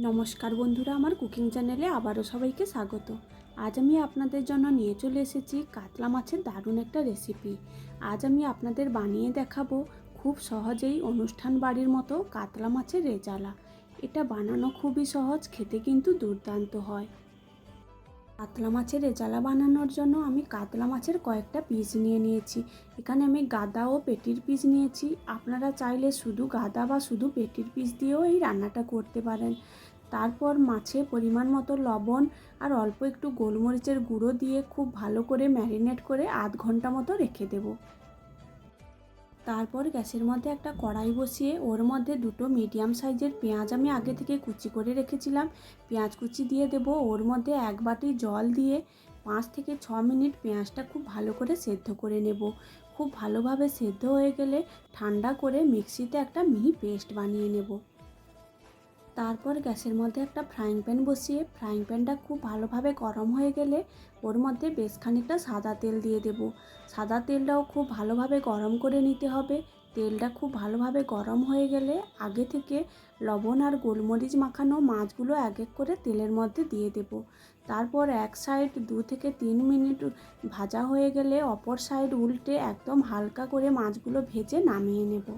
নমস্কার বন্ধুরা, আমার কুকিং চ্যানেলে আবারও সবাইকে স্বাগত। আজ আমি আপনাদের জন্য নিয়ে চলে এসেছি কাতলা মাছের দারুণ একটা রেসিপি। আজ আমি আপনাদের বানিয়ে দেখাবো খুব সহজেই অনুষ্ঠান বাড়ির মতো কাতলা মাছের রেজালা। এটা বানানো খুবই সহজ, খেতে কিন্তু দুর্দান্ত হয়। কাতলা মাছের রেজালা বানানোর জন্য আমি কাতলা মাছের কয়েকটা পিস নিয়ে নিয়েছি। এখানে আমি গাদা ও পেটির পিস নিয়েছি। আপনারা চাইলে শুধু গাদা বা শুধু পেটির পিস দিয়েও এই রান্নাটা করতে পারেন। তারপর মাছে পরিমাণ মতো লবণ আর অল্প একটু গোলমরিচের গুঁড়ো দিয়ে খুব ভালো করে ম্যারিনেট করে আধ ঘন্টা মতো রেখে দেব। তারপর গ্যাসের মধ্যে একটা কড়াই বসিয়ে ওর মধ্যে দুটো মিডিয়াম সাইজের পেঁয়াজ আমি আগে থেকে কুচি করে রেখেছিলাম, পেঁয়াজ কুচি দিয়ে দেব। ওর মধ্যে এক বাটি জল দিয়ে 5 থেকে 6 মিনিট পেঁয়াজটা খুব ভালো করে সেদ্ধ করে নেব। খুব ভালোভাবে সেদ্ধ হয়ে গেলে ঠান্ডা করে মিক্সিতে একটা মিহি পেস্ট বানিয়ে নেব। তারপর গ্যাসের মধ্যে একটা ফ্রাইং প্যান বসিয়ে ফ্রাইং প্যানটা খুব ভালোভাবে গরম হয়ে গেলে ওর মধ্যে বেশ খানিকটা সাদা তেল দিয়ে দেব। সাদা তেলটাও খুব ভালোভাবে গরম করে নিতে হবে। তেলটা খুব ভালোভাবে গরম হয়ে গেলে আগে থেকে লবণ আর গোলমরিচ মাখানো মাছগুলো এক এক করে তেলের মধ্যে দিয়ে দেব। তারপর এক সাইড 2 থেকে 3 মিনিট ভাজা হয়ে গেলে অপর সাইড উল্টে একদম হালকা করে মাছগুলো ভেজে নামিয়ে নেব।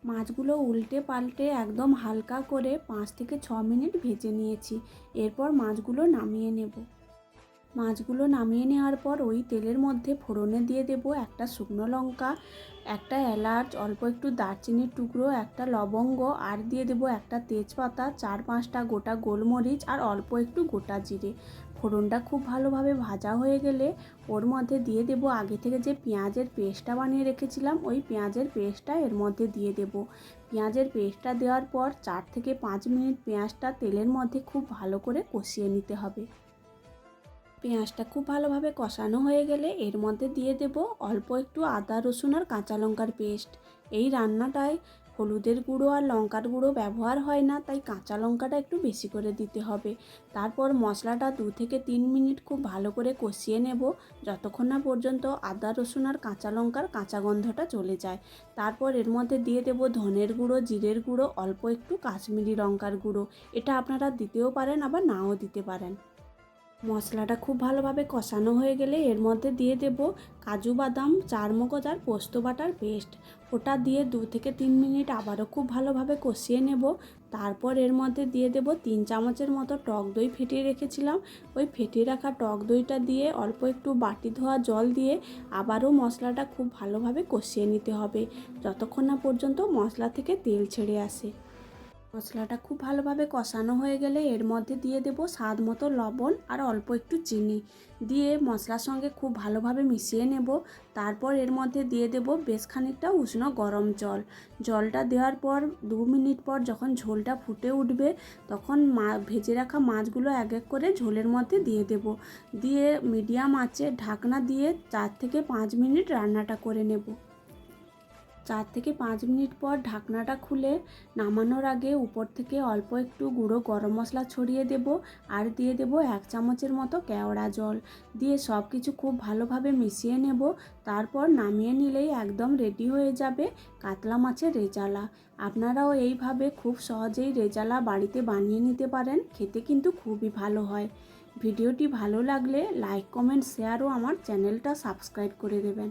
মাছগুলো উল্টে পাল্টে একদম হালকা করে 5 থেকে 6 মিনিট ভেজে নিয়েছি। এরপর মাছগুলো নামিয়ে নেব। মাছগুলো নামিয়ে নেওয়ার পর ওই তেলের মধ্যে ফোড়নে দিয়ে দেব একটা শুকনো লঙ্কা, একটা এলাচ, অল্প একটু দারচিনির টুকরো, একটা লবঙ্গ, আর দিয়ে দেব একটা তেজপাতা, 4-5টা গোটা গোলমরিচ আর অল্প একটু গোটা জিরে। ফোড়নটা খুব ভালোভাবে ভাজা হয়ে গেলে ওর মধ্যে দিয়ে দেব আগে থেকে যে পেঁয়াজের পেস্টটা বানিয়ে রেখেছিলাম, ওই পেঁয়াজের পেস্টটা এর মধ্যে দিয়ে দেব। পেঁয়াজের পেস্টটা দেওয়ার পর 4 থেকে 5 মিনিট পেঁয়াজটা তেলের মধ্যে খুব ভালো করে কষিয়ে নিতে হবে। পেঁয়াজটা খুব ভালোভাবে কষানো হয়ে গেলে এর মধ্যে দিয়ে দেব অল্প একটু আদা রসুন আর কাঁচা লঙ্কার পেস্ট। এই রান্নাটায় হলুদের গুঁড়ো আর লঙ্কার গুঁড়ো ব্যবহার হয় না, তাই কাঁচা লঙ্কাটা একটু বেশি করে দিতে হবে। তারপর মশলাটা 2 থেকে 3 মিনিট খুব ভালো করে কষিয়ে নেব, যতক্ষণ না পর্যন্ত আদা রসুন আর কাঁচা লঙ্কার কাঁচা গন্ধটা চলে যায়। তারপর এর মধ্যে দিয়ে দেব ধনের গুঁড়ো, জিরের গুঁড়ো, অল্প একটু কাশ্মীরি লঙ্কার গুঁড়ো। এটা আপনারা দিতেও পারেন, আবার নাও দিতে পারেন। মশলাটা খুব ভালোভাবে কষানো হয়ে গেলে এর মধ্যে দিয়ে দেব কাজু বাদাম, চারমগজ আর পোস্ত বাটার পেস্ট। ওটা দিয়ে 2 থেকে 3 মিনিট আবারও খুব ভালোভাবে কষিয়ে নেব। তারপর এর মধ্যে দিয়ে দেব 3 চামচের মতো টক দই ফেটিয়ে রেখেছিলাম। ওই ফেটিয়ে রাখা টক দইটা দিয়ে অল্প একটু বাটি ধোয়া জল দিয়ে আবারও মশলাটা খুব ভালোভাবে কষিয়ে নিতে হবে, যতক্ষণ না পর্যন্ত মশলা থেকে তেল ছেড়ে আসে। মশলাটা খুব ভালোভাবে কষানো হয়ে গেলে এর মধ্যে দিয়ে দেব স্বাদ মতো লবণ আর অল্প একটু চিনি দিয়ে মশলার সঙ্গে খুব ভালোভাবে মিশিয়ে নেব। তারপর এর মধ্যে দিয়ে দেব বেশ খানিকটা উষ্ণ গরম জল। জলটা দেওয়ার পর 2 মিনিট পর যখন ঝোলটা ফুটে উঠবে, তখন ভেজে রাখা মাছগুলো এক এক করে ঝোলের মধ্যে দিয়ে দেব। দিয়ে মিডিয়াম আঁচে ঢাকনা দিয়ে 4 থেকে 5 মিনিট রান্নাটা করে নেব। 4 থেকে 5 মিনিট পর ঢাকনাটা খুলে নামানোর আগে উপর থেকে অল্প একটু গুঁড়ো গরম মশলা ছড়িয়ে দেব আর দিয়ে দেব 1 চামচের মতো কেওড়া জল দিয়ে সব কিছু খুব ভালোভাবে মিশিয়ে নেব। তারপর নামিয়ে নিলেই একদম রেডি হয়ে যাবে কাতলা মাছের রেজালা। আপনারাও এইভাবে খুব সহজেই রেজালা বাড়িতে বানিয়ে নিতে পারেন, খেতে কিন্তু খুবই ভালো হয়। ভিডিওটি ভালো লাগলে লাইক, কমেন্ট, শেয়ার ও আমার চ্যানেলটা সাবস্ক্রাইব করে দেবেন।